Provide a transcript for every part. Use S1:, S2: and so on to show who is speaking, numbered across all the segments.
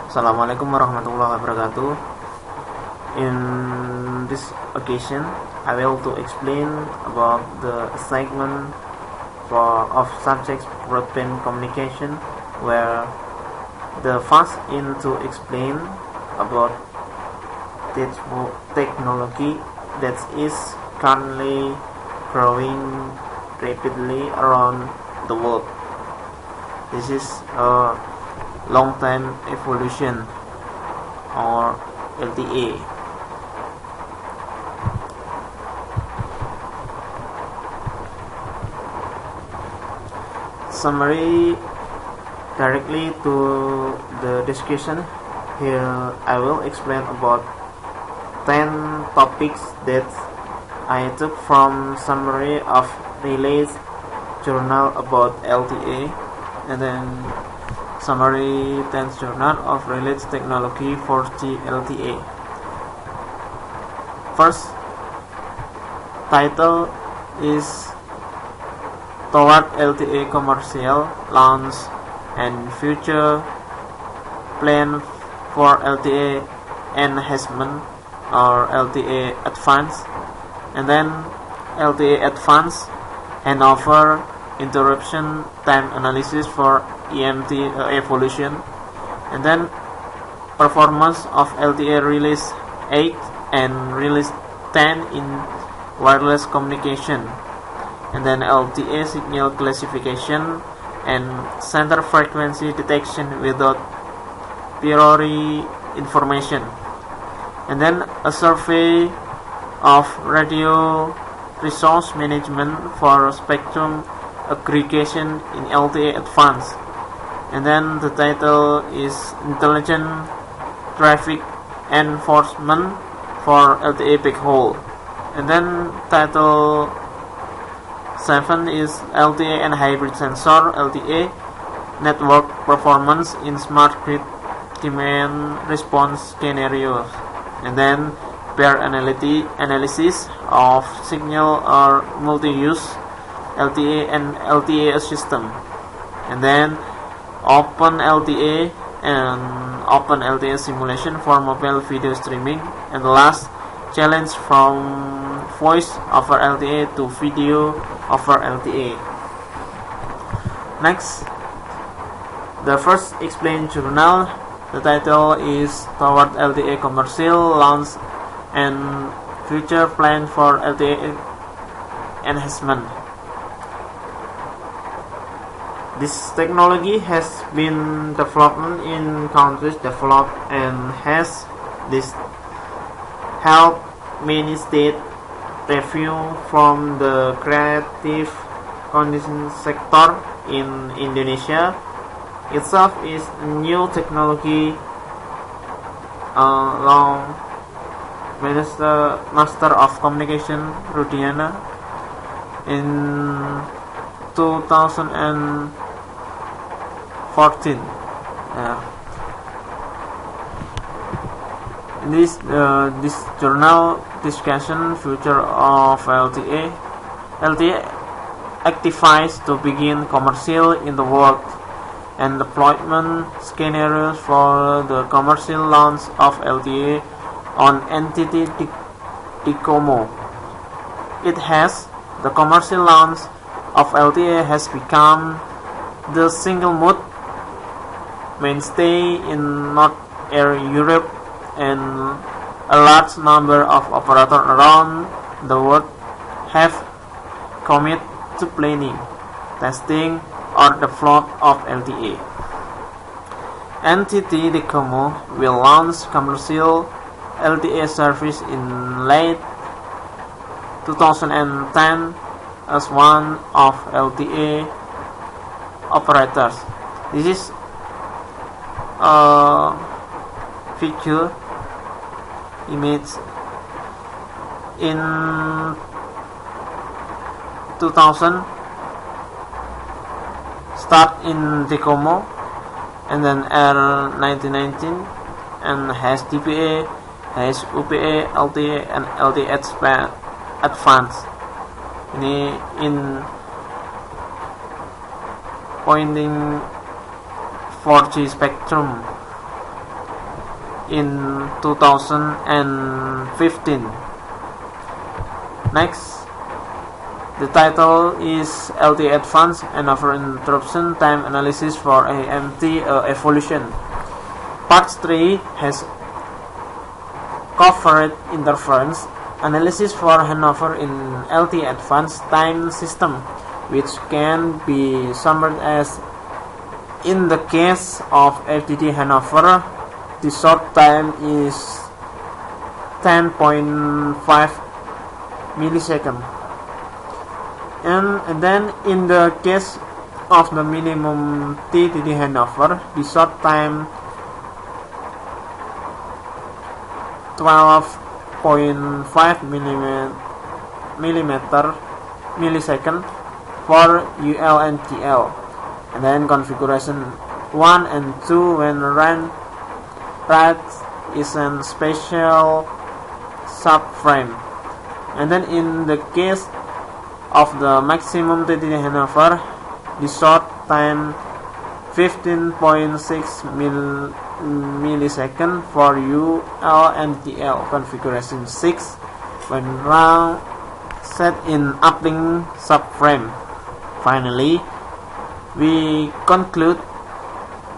S1: Assalamualaikum warahmatullahi wabarakatuh. In this occasion, I will to explain about the segment of subjects broadband communication, where the first in to explain about this technology that is currently growing rapidly around the world. This is a long-time evolution, or LTE. Summary directly to the discussion. Here I will explain about 10 topics that I took from summary of released journal about LTE, and then summary 10th journal of related technology 4G LTE. First, title is Toward LTE Commercial Launch and Future Plan for LTE Enhancement, or LTE Advance, and then LTE Advance Handover Interruption Time Analysis for EMT evolution, and then performance of LTE release 8 and release 10 in wireless communication, and then LTE signal classification and center frequency detection without priori information, and then a survey of radio resource management for spectrum aggregation in LTE Advanced. And then the title is Intelligent Traffic Enforcement for LTE Backhaul. And then title 7 is LTE and Hybrid Sensor LTE Network Performance in Smart Grid Demand Response Scenarios. And then pair analysis of signal or multi-use LTE and LTE system. And then Open LTE and Open LTE simulation for mobile video streaming, and the last challenge from voice over LTE to video over LTE. Next, the first explained journal, the title is Toward LTE Commercial Launch and Future Plan for LTE Enhancement. This technology has been developed in countries developed and has this helped many states review from the creative condition sector in Indonesia. Itself is new technology along Master of Communication Rudiana in 2014. This journal discussion future of LTE. LTE activities to begin commercial in the world and deployment scenarios for the commercial launch of LTE on NTT DCOMO. It has the commercial launch of LTE has become the single mode mainstay in North Europe, and a large number of operators around the world have committed to planning, testing, or development of LTE. NTT DCOMO will launch commercial LTE service in late 2010 as one of LTE operators. This is a figure image in 2000 start in DCOMO, and then R 1919 and has DPA, has UPA, LTE, and LTE Advanced. Ini in pointing 4G spectrum in 2015. Next, the title is LTE Advanced Hanover Interruption Time Analysis for AMT Evolution. Part 3 has covered interference analysis for Hanover in LTE Advanced Time System, which can be summed as: in the case of FDD Hanover, the short time is 10.5 millisecond, and then in the case of the minimum TDD Hanover, the short time 12.5 millisecond for UL and GL. And then configuration 1 and 2 when rate is a special subframe. And then in the case of the maximum TDD Hanover, the short time 15.6 millisecond for UL and GL. Configuration 6 when round set in uplink subframe. Finally, we conclude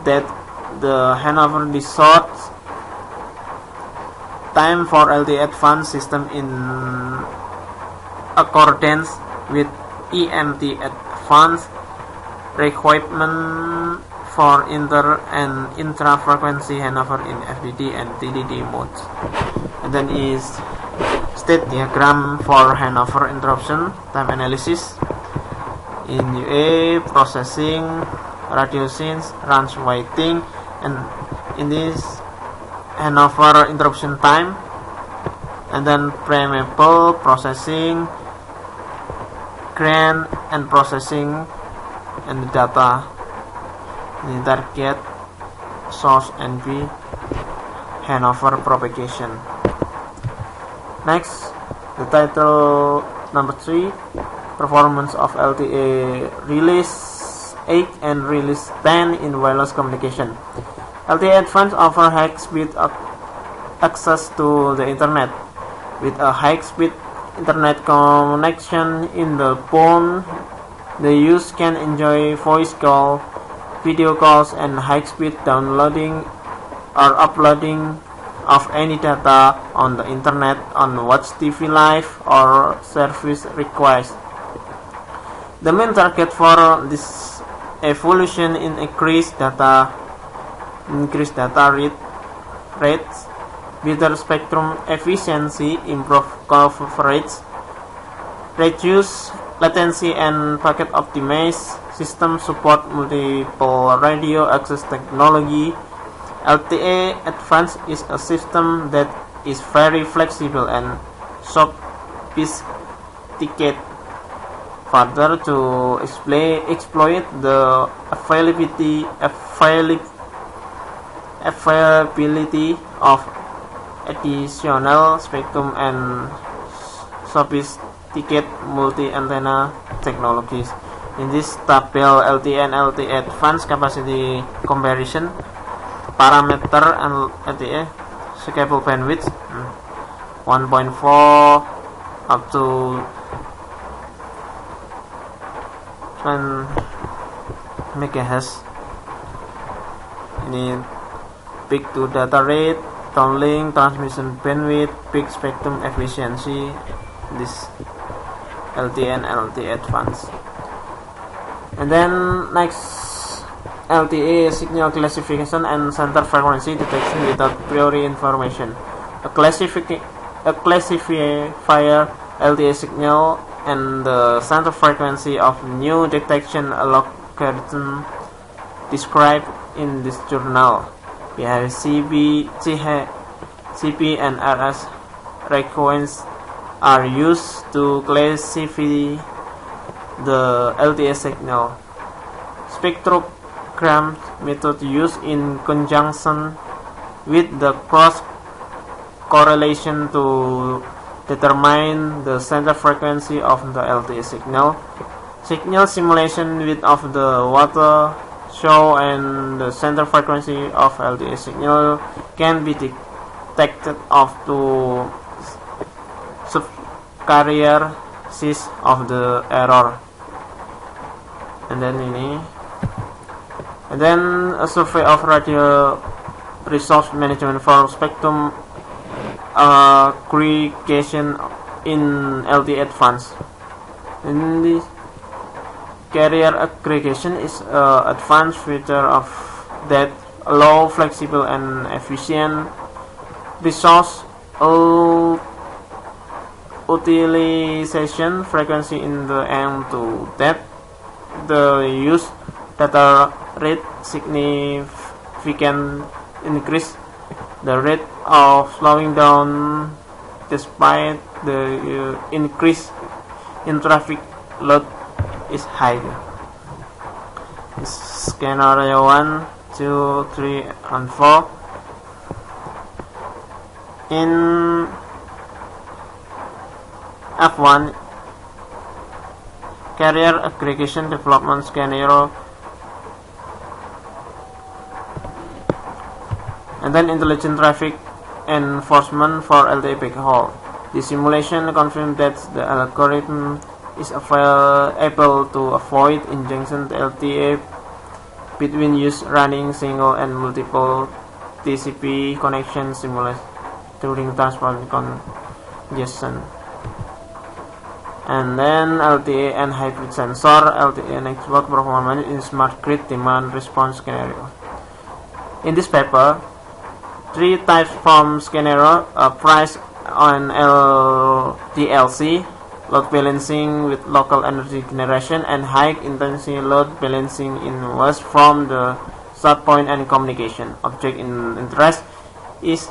S1: that the Hanover the short time for LTE Advanced system in accordance with EMT Advanced requirement for inter and intra-frequency Hanover in FDD and TDD modes. And then is state diagram for Hanover interruption time analysis. In UA, processing, radio scenes, runs waiting, and in this Hanover interruption time, and then pre-maple processing, grant and processing, and the data, the target, source, and V, Hanover propagation. Next, the title number 3. Performance of LTE Release 8 and Release 10 in wireless communication. LTE Advanced offers high-speed access to the internet. With a high-speed internet connection in the phone, the user can enjoy voice call, video calls, and high-speed downloading or uploading of any data on the internet on watch TV live or service request. The main target for this evolution in increased data rates, better spectrum efficiency, improve coverage, reduce latency, and packet optimized system support multiple radio access technology. LTE Advanced is a system that is very flexible and sophisticated. Further, to exploit the availability of additional spectrum and sophisticated multi-antenna technologies. In this table, LTE and LTE Advanced capacity comparison, parameter and LTE scalable bandwidth 1.4 up to 10 MHz. Ini peak to data rate, downlink, transmission bandwidth, peak spectrum efficiency. This LTE and LTE Advanced. And then next, LTE signal classification and center frequency detection without prior information. A classifier LTE signal and the center frequency of new detection algorithm described in this journal. CP and RS frequencies are used to classify the LTE signal. Spectrogram method used in conjunction with the cross correlation to determine the center frequency of the LTE signal. Signal simulation with of the water show and the center frequency of LTE signal can be detected up to subcarrier size of the error. And then a survey of radio resource management for spectrum aggregation in LTE Advanced. In this carrier aggregation is an advanced feature of that allow flexible and efficient resource utilization frequency in the aim to that the use data rate significant increase the rate of slowing down despite the increase in traffic load is higher. Scenario 1, 2, 3, and 4. In F1, carrier aggregation development scenario, and then intelligent traffic enforcement for LTE backhaul. The simulation confirmed that the algorithm is able to avoid injection LTE between use running single and multiple TCP connection simulation during transport congestion. And then LTE and hybrid sensor, LTE network performance in smart grid demand response scenario. In this paper, 3 types from scenario priced on LDLC, load balancing with local energy generation, and high intensity load balancing in west from the start point and communication. Object in interest is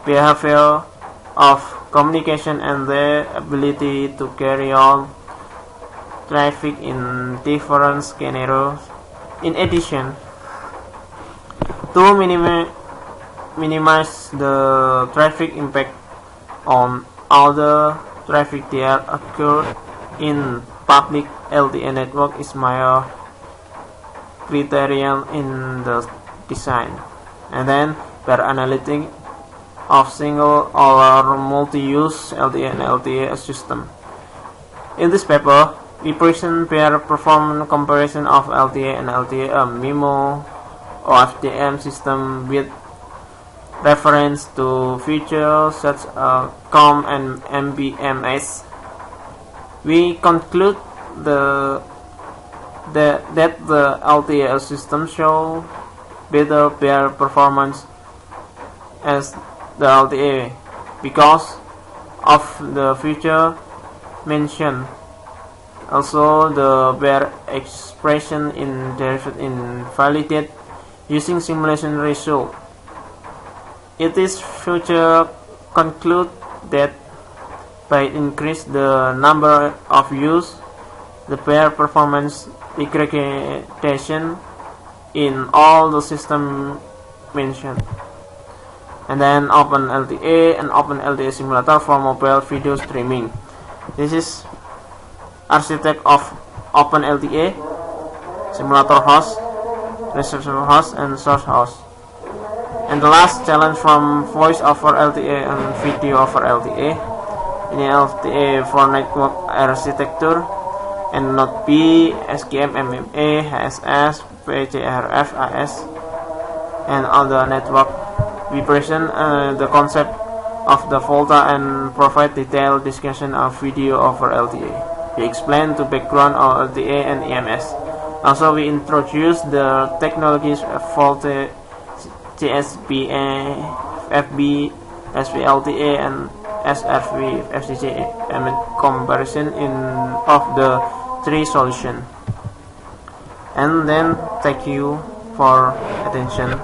S1: behavior of communication and the ability to carry on traffic in different scenarios. In addition, to minimize the traffic impact on other traffic that occur in public LTE network is major criterion in the design. And then per analytic of single or multi-use LTE and LTE system. In this paper, we present pair performance comparison of LTE and LTE MIMO OFDM system with reference to features such as COM and MBMS. We conclude that the LTE system show better pair performance as the LTE because of the feature mentioned. Also, the pair expression in derived invalidated using simulation result. It is future conclude that by increase the number of use, the pair performance degradation in all the system mentioned. And then Open LTE and Open LTE simulator for mobile video streaming. This is architect of Open LTE, simulator host, reception host, and source host. And the last challenge from voice over LTE and video over LTE. In LTE for network architecture and Node B, SKM, MMA, HSS, PGRF, AS, and other network. We present the concept of the Volta and provide detailed discussion of video over LTE. We explain the background of LTE and EMS. Also, we introduce the technologies of Volta, GSPA, FB, SVLTE, and SRV, FCC, and comparison of the 3 solutions. And then, thank you for attention.